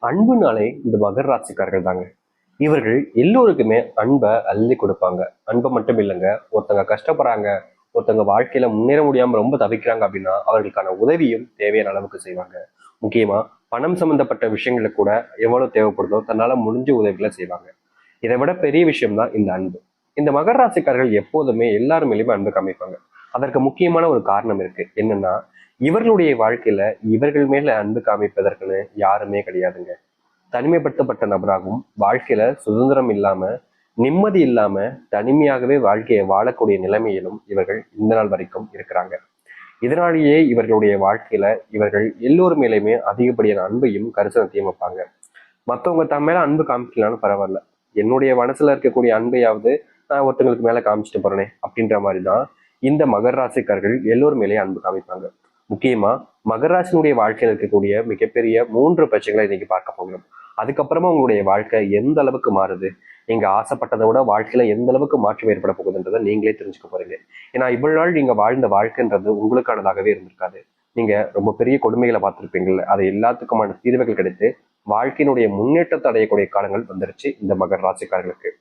அன்புனாலே இந்த மகர ராசிக்காரர்கள் தாங்க. இவர்கள் எல்லோருக்குமே அன்பை அள்ளி கொடுப்பாங்க. அன்பை மட்டும் இல்லைங்க, ஒருத்தங்க கஷ்டப்படுறாங்க, ஒருத்தங்க வாழ்க்கையில முன்னேற முடியாம ரொம்ப தவிக்கிறாங்க அப்படின்னா அவர்களுக்கான உதவியும் தேவையான அளவுக்கு செய்வாங்க. முக்கியமா பணம் சம்பந்தப்பட்ட விஷயங்களை கூட எவ்வளவு தேவைப்படுதோ தன்னால முடிஞ்ச உதவிகளை செய்வாங்க. இதை விட பெரிய விஷயம் தான் இந்த அன்பு. இந்த மகர ராசிக்காரர்கள் எப்போதுமே எல்லாரும் மேலேயுமே அன்பு காமிப்பாங்க. அதற்கு முக்கியமான ஒரு காரணம் இருக்கு. என்னன்னா, இவர்களுடைய வாழ்க்கையில இவர்கள் மேல அன்பு காமிப்பதற்குன்னு யாருமே கிடையாதுங்க. தனிமைப்படுத்தப்பட்ட நபராகவும் வாழ்க்கையில சுதந்திரம் இல்லாம நிம்மதி இல்லாம தனிமையாகவே வாழ்க்கையை வாழக்கூடிய நிலைமையிலும் இவர்கள் இந்த நாள் வரைக்கும் இருக்கிறாங்க. இதனாலேயே இவர்களுடைய வாழ்க்கையில இவர்கள் எல்லோரும் மேலேயுமே அதிகப்படியான அன்பையும் கரிசனத்தையும் வைப்பாங்க. மற்றவங்க தன் மேல அன்பு காமிக்கலான்னு பரவாயில்ல, என்னுடைய மனசுல இருக்கக்கூடிய அன்பையாவது நான் ஒருத்தங்களுக்கு மேல காமிச்சிட்டு போறேனே அப்படின்ற மாதிரிதான் இந்த மகர ராசிக்காரர்கள் எல்லோரும் மேலேயே அன்பு காமிப்பாங்க. முக்கியமா மகர ராசினுடைய வாழ்க்கையில் இருக்கக்கூடிய மிகப்பெரிய 3 பிரச்சனைகளை இன்னைக்கு பார்க்க போகிறோம். அதுக்கப்புறமா உங்களுடைய வாழ்க்கை எந்த அளவுக்கு மாறுது, நீங்க ஆசைப்பட்டதை விட வாழ்க்கையில எந்த அளவுக்கு மாற்றம் ஏற்பட போகுதுன்றதை நீங்களே தெரிஞ்சுக்க போறீங்க. ஏன்னா இவ்வளவு நாள் நீங்க வாழ்ந்த வாழ்க்கைன்றது உங்களுக்கானதாகவே இருந்திருக்காது. நீங்க ரொம்ப பெரிய கொடுமைகளை பார்த்திருப்பீங்கல்ல, அது எல்லாத்துக்குமான தீர்வுகள் கிடைத்து வாழ்க்கையினுடைய முன்னேற்றத்தை அடையக்கூடிய காலங்கள் வந்துருச்சு இந்த மகர ராசிக்காரர்களுக்கு.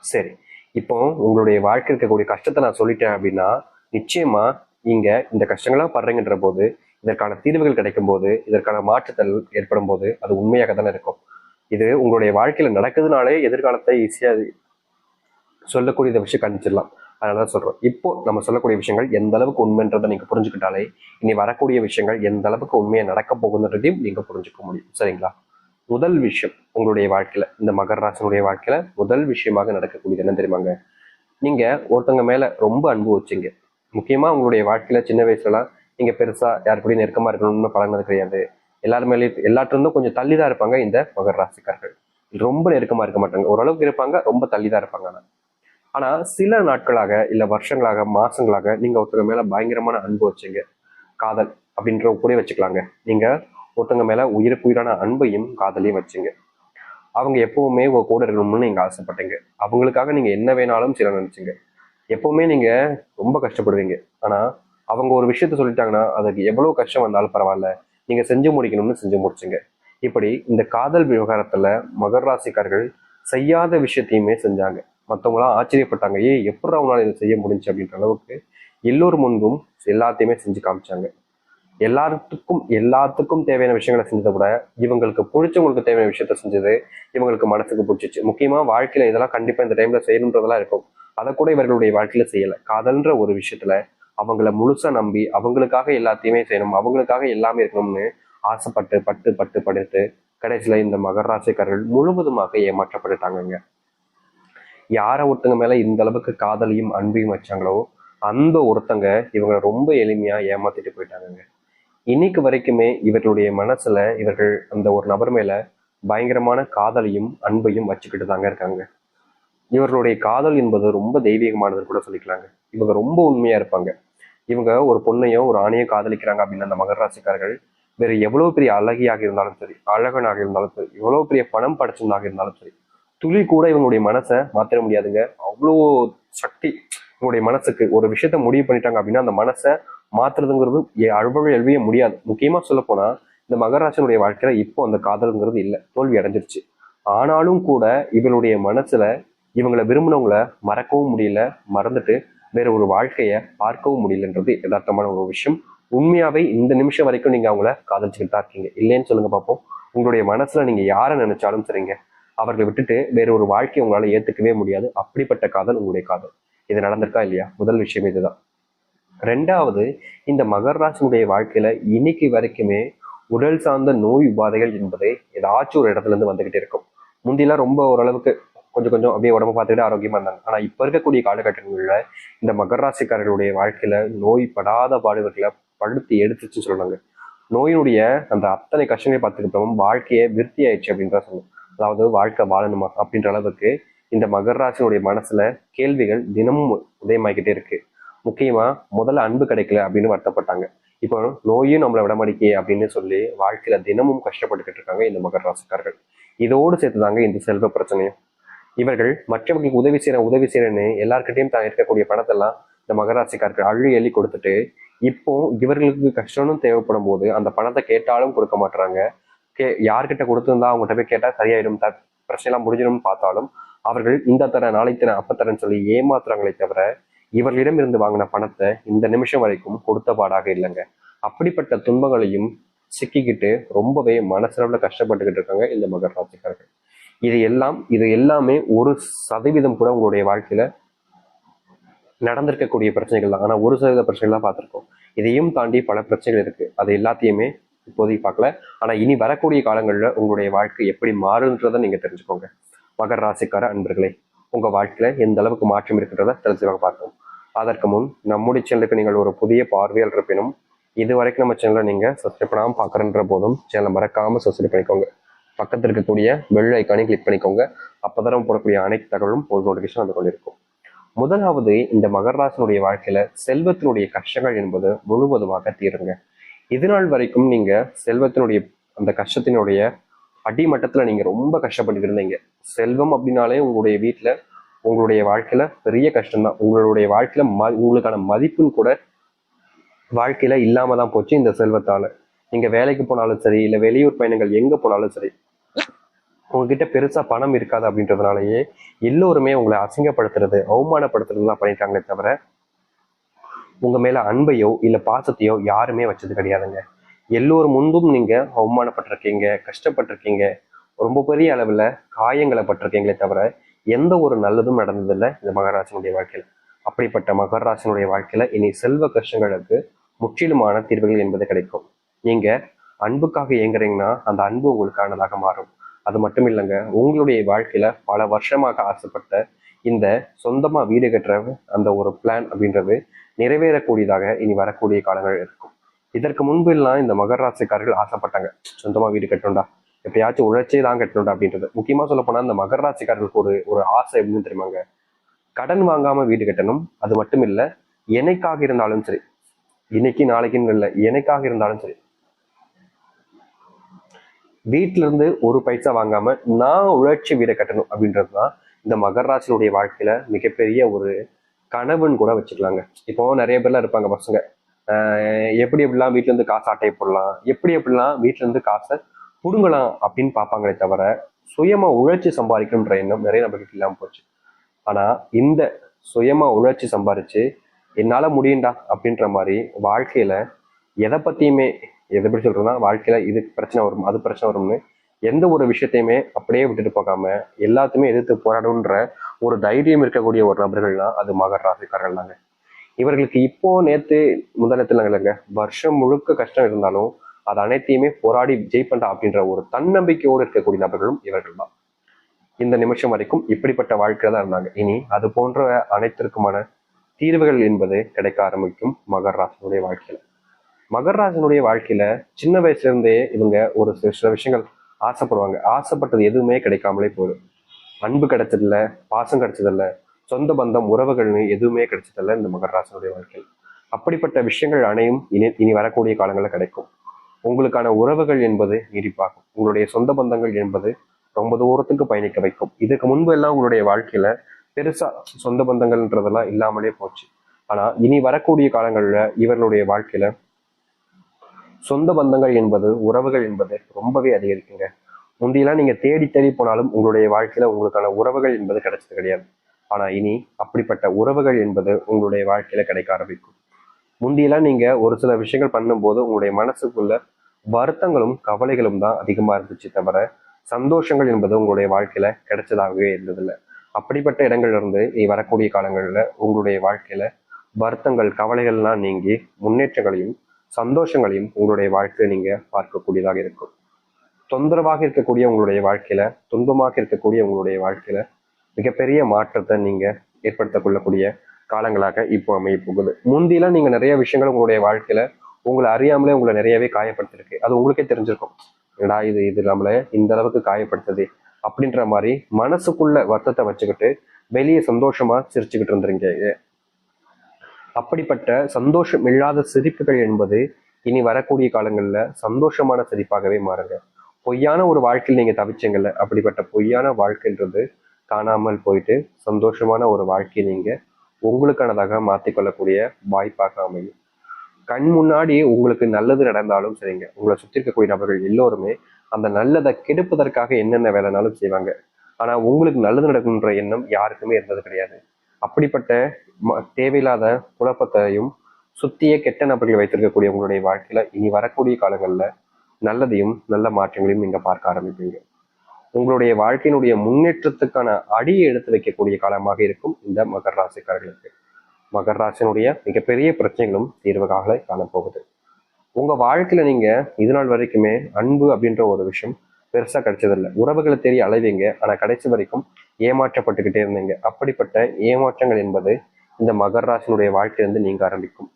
சரி, இப்போ உங்களுடைய வாழ்க்கை இருக்கக்கூடிய கஷ்டத்தை நான் சொல்லிட்டேன் அப்படின்னா நிச்சயமா நீங்க இந்த கஷ்டங்கள்லாம் படுறீங்கன்ற போது இதற்கான தீர்வுகள் கிடைக்கும் போது இதற்கான மாற்றுதல் ஏற்படும் போது அது உண்மையாக தானே இருக்கும். இது உங்களுடைய வாழ்க்கையில நடக்குதுனாலே எதிர்காலத்தை ஈஸியா சொல்லக்கூடிய விஷயம் கணிச்சிடலாம். அதனாலதான் சொல்றோம், இப்போ நம்ம சொல்லக்கூடிய விஷயங்கள் எந்த அளவுக்கு உண்மைன்றதை நீங்க புரிஞ்சுக்கிட்டாலே இனி வரக்கூடிய விஷயங்கள் எந்த அளவுக்கு உண்மையை நடக்க போகுதுன்றதையும் நீங்க புரிஞ்சுக்க முடியும். சரிங்களா? முதல் விஷயம், உங்களுடைய வாழ்க்கையில இந்த மகர ராசினுடைய வாழ்க்கையில முதல் விஷயமாக நடக்கக்கூடியது என்ன தெரியுமாங்க? நீங்க ஒருத்தவங்க மேல ரொம்ப அன்பு வச்சீங்க. முக்கியமா உங்களுடைய வாழ்க்கையில சின்ன வயசுலலாம் நீங்க பெருசா யாரு கூடயும் நெருக்கமா இருக்கணும்னு பழகினது கிடையாது. எல்லாற்றிருந்தும் கொஞ்சம் தள்ளிதான் இருப்பாங்க இந்த மகர ராசிக்காரர்கள். ரொம்ப நெருக்கமா இருக்க மாட்டாங்க, ஓரளவுக்கு இருப்பாங்க, ரொம்ப தள்ளிதான் இருப்பாங்க. ஆனா சில நாட்களாக இல்ல வருஷங்களாக மாசங்களாக நீங்க ஒருத்தங்க மேல பயங்கரமான அன்பு வச்சீங்க. காதல் அப்படின்ற கூட வச்சுக்கலாங்க. நீங்க ஒருத்தங்க மேல உயிருக்கு உயிரான அன்பையும் காதலையும் வச்சீங்க. அவங்க எப்பவுமே உங்க கூட இருக்கணும்னு நீங்க ஆசைப்பட்டீங்க. அவங்களுக்காக நீங்க என்ன வேணாலும் செய்ய நினைச்சீங்க. எப்பவுமே நீங்க ரொம்ப கஷ்டப்படுவீங்க. ஆனா அவங்க ஒரு விஷயத்த சொல்லிட்டாங்கன்னா அதுக்கு எவ்வளவு கஷ்டம் வந்தாலும் பரவாயில்ல, நீங்க செஞ்சு முடிக்கணும்னு செஞ்சு முடிச்சுங்க. இப்படி இந்த காதல் விவகாரத்துல மகர ராசிக்காரர்கள் செய்யாத விஷயத்தையுமே செஞ்சாங்க. மற்றவங்களாம் ஆச்சரியப்பட்டாங்க, எப்படி அவங்களால இதை செய்ய முடிஞ்சு அப்படின்ற அளவுக்கு எல்லோர் முன்பும் எல்லாத்தையுமே செஞ்சு காமிச்சாங்க. எல்லாத்துக்கும் தேவையான விஷயங்களை செஞ்சதை விட இவங்களுக்கு பிடிச்சவங்களுக்கு தேவையான விஷயத்த செஞ்சது இவங்களுக்கு மனசுக்கு பிடிச்சிச்சு. முக்கியமா வாழ்க்கையில இதெல்லாம் கண்டிப்பா இந்த டைம்ல செய்யணுன்றதெல்லாம் இருக்கும். அதை கூட இவர்களுடைய வாழ்க்கையில செய்யல. காதல்ன்ற ஒரு விஷயத்துல அவங்கள முழுசா நம்பி அவங்களுக்காக எல்லாத்தையுமே செய்யணும், அவங்களுக்காக எல்லாமே இருக்கணும்னு ஆசைப்பட்டு பட்டு பட்டு படுத்து கடைசியில இந்த மகர ராசிக்காரர்கள் முழுவதுமாக ஏமாற்றப்பட்டுட்டாங்க. யாரை ஒருத்தங்க மேல இந்த அளவுக்கு காதலையும் அன்பையும் வச்சாங்களோ அந்த ஒருத்தங்க இவங்க ரொம்ப எளிமையா ஏமாத்திட்டு போயிட்டாங்க. இன்னைக்கு வரைக்குமே இவர்களுடைய மனசுல இவர்கள் அந்த ஒரு நபர் மேல பயங்கரமான காதலையும் அன்பையும் வச்சுக்கிட்டு தாங்க இருக்காங்க. இவர்களுடைய காதல் என்பது ரொம்ப தெய்வீகமானதுன்னு கூட சொல்லிக்கலாங்க. இவங்க ரொம்ப உண்மையா இருப்பாங்க. இவங்க ஒரு பொண்ணையோ ஒரு ஆணையோ காதலிக்கிறாங்க அப்படின்னா அந்த மகர ராசிக்காரர்கள் வேற எவ்வளவு பெரிய அழகியாக இருந்தாலும் சரி, அழகனாக இருந்தாலும் சரி, எவ்வளவு பெரிய பணம் படைச்சவனாக இருந்தாலும் சரி, துளி கூட இவங்களுடைய மனசை மாத்திர முடியாதுங்க. அவ்வளோ சக்தி இவங்களுடைய மனசுக்கு. ஒரு விஷயத்த முடிவு பண்ணிட்டாங்க அப்படின்னா அந்த மனசை மாத்துறதுங்கிறது அவ்வளவு எழுதிய முடியாது. முக்கியமா சொல்ல போனா இந்த மகராசனுடைய வாழ்க்கையில இப்போ அந்த காதல்ங்கிறது இல்லை, தோல்வி அடைஞ்சிருச்சு. ஆனாலும் கூட இவளுடைய மனசுல இவங்களை விரும்பினவங்களை மறக்கவும் முடியல, மறந்துட்டு வேற ஒரு வாழ்க்கைய பார்க்கவும் முடியலன்றது யதார்த்தமான ஒரு விஷயம். உண்மையாவே இந்த நிமிஷம் வரைக்கும் நீங்க அவங்கள காதலிச்சுக்கிட்டு தான் இருக்கீங்க. இல்லைன்னு சொல்லுங்க பார்ப்போம். உங்களுடைய மனசுல நீங்க யாரை நினைச்சாலும் சரிங்க, அவர்களை விட்டுட்டு வேற ஒரு வாழ்க்கையை உங்களால ஏத்துக்கவே முடியாது. அப்படிப்பட்ட காதல் உங்களுடைய காதல். இது நடந்திருக்கா இல்லையா? முதல் விஷயம் இதுதான். ரெண்டாவது, இந்த மகர ராசினுடைய வாழ்க்கையில இன்னைக்கு வரைக்குமே உடல் சார்ந்த நோய் உபாதைகள் என்பதை ஏதாச்சும் ஒரு இடத்துல இருந்து வந்துகிட்டே இருக்கும். முந்திலாம் ரொம்ப ஓரளவுக்கு கொஞ்சம் கொஞ்சம் அப்படியே உடம்பு பார்த்துக்கிட்டு ஆரோக்கியமா இருந்தாங்க. ஆனா இப்ப இருக்கக்கூடிய காலகட்டங்களில் இந்த மகர ராசிக்காரர்களுடைய வாழ்க்கையில நோய் படாத பாடுகளை படுத்தி எடுத்துச்சுன்னு சொல்றாங்க. நோயினுடைய அந்த அத்தனை கஷ்டங்களை பார்த்துக்கிட்டோம் வாழ்க்கையை விருத்தி ஆயிடுச்சு அப்படின்ற சொல்லணும். அதாவது வாழ்க்கை வாழணுமா அப்படின்ற அளவுக்கு இந்த மகர ராசினுடைய மனசுல கேள்விகள் தினமும் உதயமாகிக்கிட்டே இருக்கு. முக்கியமா முதல்ல அன்பு கிடைக்கல அப்படின்னு வருத்தப்பட்டாங்க. இப்போ நோயும் நம்மளை விடமாடிக்கே அப்படின்னு சொல்லி வாழ்க்கையில தினமும் கஷ்டப்பட்டுக்கிட்டு இருக்காங்க இந்த மகர ராசிக்காரர்கள். இதோடு சேர்த்துதாங்க இந்த செல்வ பிரச்சனையும். இவர்கள் மற்றவர்களுக்கு உதவி செய்யறேன்னு எல்லார்கிட்டையும் தான் இருக்கக்கூடிய பணத்தெல்லாம் இந்த மகராசிக்காரர்கள் அள்ளி அள்ளி கொடுத்துட்டு இப்போ இவர்களுக்கு கஷ்டம்னு தேவைப்படும் போது அந்த பணத்தை கேட்டாலும் கொடுக்க மாட்டாங்க. யார்கிட்ட கொடுத்திருந்தா அவங்ககிட்ட போய் கேட்டா சரியாயிடும், பிரச்சனை எல்லாம் முடிஞ்சிடும் பார்த்தாலும் அவர்கள் இந்த தர நாளை தர அப்பத்தரன்னு சொல்லி ஏமாத்துறாங்களே தவிர இவர்களிடம் இருந்து வாங்கின பணத்தை இந்த நிமிஷம் வரைக்கும் கொடுத்த பாடாக இல்லைங்க. அப்படிப்பட்ட துன்பங்களையும் சிக்கிக்கிட்டு ரொம்பவே மனசளவுல கஷ்டப்பட்டுக்கிட்டு இருக்காங்க இந்த மகர ராசிக்காரர்கள். இது எல்லாமே 1% கூட உங்களுடைய வாழ்க்கையில நடந்திருக்கக்கூடிய பிரச்சனைகள் தான். ஆனா 1% பிரச்சனைகள் தான் பார்த்திருக்கோம். இதையும் தாண்டி பல பிரச்சனைகள் இருக்கு. அது எல்லாத்தையுமே இப்போதைக்கு பார்க்கல. ஆனா இனி வரக்கூடிய காலங்கள்ல உங்களுடைய வாழ்க்கை எப்படி மாறுன்றதை நீங்க தெரிஞ்சுக்கோங்க. மகர ராசிக்கார அன்பர்களே, உங்க வாழ்க்கையில எந்த அளவுக்கு மாற்றம் இருக்குன்றத தெரிஞ்சுக்காக பார்த்தோம். அதற்கு முன் நம்முடைய சேனலுக்கு நீங்கள் ஒரு புதிய பார்வையாளர் இருப்பினும் இது வரைக்கும் நம்ம சேனலை நீங்க சப்ஸ்கிரைப் பண்ணாமல் பார்க்குறன்ற போதும் சேனலை மறக்காம சப்ஸ்கிரைப் பண்ணிக்கோங்க. பக்கத்தில் இருக்கக்கூடிய பெல் ஐக்கானை கிளிக் பண்ணிக்கோங்க. அப்பதான் போடக்கூடிய அனைத்து தகவலும் ஒரு நோட்டிஃபிகேஷன் வந்து கொண்டிருக்கும். முதலாவது, இந்த மகர ராசினுடைய வாழ்க்கையில செல்வத்தினுடைய கஷ்டங்கள் என்பது முழுவதுமாக தீருங்க. இது நாள் வரைக்கும் நீங்க செல்வத்தினுடைய அந்த கஷ்டத்தினுடைய அடிமட்டத்துல நீங்க ரொம்ப கஷ்டப்பட்டு இருந்தீங்க. செல்வம் அப்படின்னாலே உங்களுடைய வீட்டுல உங்களுடைய வாழ்க்கையில பெரிய கஷ்டம்தான். உங்களுடைய வாழ்க்கையில உங்களுக்கான மதிப்புன்னு கூட வாழ்க்கையில இல்லாம தான் போச்சு இந்த செல்வத்தால. நீங்க வேலைக்கு போனாலும் சரி, இல்ல வெளியூர் பயணங்கள் எங்க போனாலும் சரி, உங்ககிட்ட பெருசா பணம் இருக்காது அப்படின்றதுனாலயே எல்லோருமே உங்களை அசிங்கப்படுத்துறது, அவமானப்படுத்துறதுலாம் பண்ணிட்டாங்களே தவிர உங்க மேல அன்பையோ இல்ல பாசத்தையோ யாருமே வச்சது கிடையாதுங்க. எல்லோரு முன்பும் நீங்க அவமானப்பட்டிருக்கீங்க, கஷ்டப்பட்டிருக்கீங்க, ரொம்ப பெரிய அளவுல காயங்களை பட்டிருக்கீங்களே தவிர எந்த ஒரு நல்லதும் நடந்ததில்லை இந்த மகராசனுடைய வாழ்க்கையில. அப்படிப்பட்ட மகராசனுடைய வாழ்க்கையில இனி செல்வ கஷ்டங்களுக்கு முற்றிலுமான தீர்வுகள் என்பது கிடைக்கும். நீங்க அன்புக்காக இயங்குறீங்கன்னா அந்த அன்பு உங்களுக்கானதாக மாறும். அது மட்டும் இல்லைங்க, உங்களுடைய வாழ்க்கையில பல வருஷமாக ஆசைப்பட்ட இந்த சொந்தமா வீடு கட்டுற அந்த ஒரு பிளான் அப்படின்றது நிறைவேறக்கூடியதாக இனி வரக்கூடிய காலங்கள் இருக்கும். இதற்கு முன்பு எல்லாம் இந்த மகர ராசிக்காரர்கள் ஆசைப்பட்டாங்க, சொந்தமா வீடு கட்டணும்டா, எப்படியாச்சும் உழைச்சே தான் கட்டணும்டா அப்படின்றது. முக்கியமா சொல்ல போனா இந்த மகர ராசிக்காரர்களுக்கு ஒரு ஆசை எப்படின்னு தெரியுமாங்க, கடன் வாங்காம வீடு கட்டணும். அது மட்டும் இல்ல, என்னைக்காக இருந்தாலும் சரி, இன்னைக்கு நாளைக்குன்னு இல்லை, என்னைக்காக இருந்தாலும் சரி, வீட்டுல இருந்து ஒரு பைசா வாங்காம நான் உழைச்சி வீடை கட்டணும் அப்படின்றதுதான் இந்த மகர ராசினுடைய வாழ்க்கையில மிகப்பெரிய ஒரு கனவுன்னு கூட வச்சுக்கலாங்க. இப்போ நிறைய பேர்லாம் இருப்பாங்க பசங்க, எப்படி எப்படிலாம் வீட்டுல இருந்து காசு அட்டையை போடலாம், எப்படி எப்படிலாம் வீட்டுல இருந்து காசை புடுங்கலாம் அப்படின்னு பார்ப்பாங்களே தவிர சுயமா உழைச்சி சம்பாதிக்கணுன்ற எண்ணம் நிறைய நபருக்கு இல்லாம போச்சு. ஆனா இந்த சுயமா உழைச்சி சம்பாரிச்சு என்னால முடியும்டா அப்படின்ற மாதிரி வாழ்க்கையில எதை பத்தியுமே, எதை எப்படி சொல்றதுன்னா, வாழ்க்கையில இது பிரச்சனை வரும் அது பிரச்சனை வரும்னு எந்த ஒரு விஷயத்தையுமே அப்படியே விட்டுட்டு போகாம எல்லாத்தையுமே எதிர்த்து போராடுன்ற ஒரு தைரியம் இருக்கக்கூடிய ஒரு நபர்கள்னா அது மகர ராசிக்காரர்கள் தாங்க. இவர்களுக்கு இப்போ நேத்து முதலத்துல இல்லைங்க, வருஷம் முழுக்க கஷ்டம் இருந்தாலும் அது அனைத்தையுமே போராடி ஜெயிப்பண்டா அப்படின்ற ஒரு தன்னம்பிக்கையோடு இருக்கக்கூடிய நபர்களும் இவர்கள் தான். இந்த நிமிஷம் வரைக்கும் இப்படிப்பட்ட வாழ்க்கையில தான் இருந்தாங்க. இனி அது போன்ற அனைத்திற்குமான தீர்வுகள் என்பது கிடைக்க ஆரம்பிக்கும் மகர ராசினுடைய வாழ்க்கையில. மகர ராசினுடைய வாழ்க்கையில சின்ன வயசுல இருந்தே இவங்க ஒரு சில விஷயங்கள் ஆசைப்படுவாங்க. ஆசைப்பட்டது எதுவுமே கிடைக்காமலே போயிடும். அன்பு கிடைச்சதில்ல, பாசம் கிடைச்சதில்ல, சொந்த பந்தம் உறவுகள்னு எதுவுமே கிடைச்சதில்ல இந்த மகர ராசினுடைய வாழ்க்கையில். அப்படிப்பட்ட விஷயங்கள் அனையும் இனி வரக்கூடிய காலங்களில் கிடைக்கும். உங்களுக்கான உறவுகள் என்பது நீடிப்பாகும். உங்களுடைய சொந்த பந்தங்கள் என்பது ரொம்ப தூரத்துக்கு பயணிக்க வைக்கும். இதுக்கு முன்பு எல்லாம் உங்களுடைய வாழ்க்கையில பெருசா சொந்த பந்தங்கள்ன்றதெல்லாம் இல்லாமலே போச்சு. ஆனா இனி வரக்கூடிய காலங்கள்ல இவர்களுடைய வாழ்க்கையில சொந்த பந்தங்கள் என்பது, உறவுகள் என்பது ரொம்பவே அதிகரிக்குங்க. முந்தியெல்லாம் நீங்க தேடி தேடி போனாலும் உங்களுடைய வாழ்க்கையில உங்களுக்கான உறவுகள் என்பது கிடைச்சது கிடையாது. ஆனா இனி அப்படிப்பட்ட உறவுகள் என்பது உங்களுடைய வாழ்க்கையில கிடைக்க ஆரம்பிக்கும். முந்தியெல்லாம் நீங்க ஒரு சில விஷயங்கள் பண்ணும்போது உங்களுடைய மனசுக்குள்ள வருத்தங்களும் கவலைகளும் தான் அதிகமா இருந்துச்சு தவிர சந்தோஷங்கள் என்பது உங்களுடைய வாழ்க்கையில கிடைச்சதாகவே இருந்ததில்லை. அப்படிப்பட்ட இடங்கள்ல இருந்து வரக்கூடிய காலங்கள்ல உங்களுடைய வாழ்க்கையில வருத்தங்கள் கவலைகள்லாம் நீங்கி முன்னேற்றங்களையும் சந்தோஷங்களையும் உங்களுடைய வாழ்க்கையை நீங்க பார்க்கக்கூடியதாக இருக்கும். தொந்தரவாக இருக்கக்கூடிய உங்களுடைய வாழ்க்கையில, துன்பமாக இருக்கக்கூடிய உங்களுடைய வாழ்க்கையில மிகப்பெரிய மாற்றத்தை நீங்க ஏற்படுத்திக் கொள்ளக்கூடிய காலங்களாக இப்போ அமைய போகுது. முந்தியெல்லாம் நீங்க நிறைய விஷயங்கள் உங்களுடைய வாழ்க்கையில உங்களை அறியாமலே உங்களை நிறையவே காயப்படுத்திருக்கு. அது உங்களுக்கே தெரிஞ்சிருக்கும், ஏடா இது நம்மள இந்த அளவுக்கு காயப்படுத்துது அப்படின்ற மாதிரி மனசுக்குள்ள வருத்தத்தை வச்சுக்கிட்டு வெளியே சந்தோஷமா சிரிச்சுக்கிட்டு இருந்துருங்க. அப்படிப்பட்ட சந்தோஷம் இல்லாத சிரிப்புகள் என்பது இனி வரக்கூடிய காலங்கள்ல சந்தோஷமான சிரிப்பாகவே மாறுங்க. பொய்யான ஒரு வாழ்க்கையில் நீங்க தவிச்சீங்கல்ல, அப்படிப்பட்ட பொய்யான வாழ்க்கைன்றது காணாமல் போயிட்டு சந்தோஷமான ஒரு வாழ்க்கையை நீங்க உங்களுக்கானதாக மாற்றிக்கொள்ளக்கூடிய வாய்ப்பாக அமையும். கண் முன்னாடி உங்களுக்கு நல்லது நடந்தாலும் சரிங்க, உங்களை சுற்றி இருக்கக்கூடிய நபர்கள் எல்லோருமே அந்த நல்லதை கெடுப்பதற்காக என்னென்ன வேலைனாலும் செய்வாங்க. ஆனா உங்களுக்கு நல்லது நடக்கும்ன்ற எண்ணம் யாருக்குமே இருந்தது கிடையாது. அப்படிப்பட்ட தேவையில்லாத குழப்பத்தையும் சுத்திய கெட்ட நபர்கள் வைத்திருக்கக்கூடிய உங்களுடைய வாழ்க்கையில இனி வரக்கூடிய காலங்கள்ல நல்லதையும் நல்ல மாற்றங்களையும் நீங்க பார்க்க ஆரம்பிப்பீங்க. உங்களுடைய வாழ்க்கையினுடைய முன்னேற்றத்துக்கான அடியை எடுத்து வைக்கக்கூடிய காலமாக இருக்கும் இந்த மகர ராசிக்காரர்களுக்கு. மகர ராசியினுடைய மிகப்பெரிய பிரச்சனைகளும் தீர்வுகாக காணப்போகுது. உங்க வாழ்க்கையில நீங்க இது நாள் வரைக்குமே அன்பு அப்படின்ற ஒரு விஷயம் பெருசா கிடைச்சதில்லை. உறவுகளை தேடி அலைவீங்க, ஆனா கடைசி வரைக்கும் ஏமாற்றப்பட்டுக்கிட்டே இருந்தீங்க. அப்படிப்பட்ட ஏமாற்றங்கள் என்பது இந்த மகர ராசியினுடைய வாழ்க்கையிலிருந்து நீங்க ஆரம்பிக்கும்.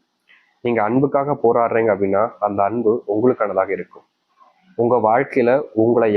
நீங்க அன்புக்காக போராடுறீங்க அப்படின்னா அந்த அன்பு உங்களுக்கானதாக இருக்கும். உங்க வாழ்க்கையில உங்களை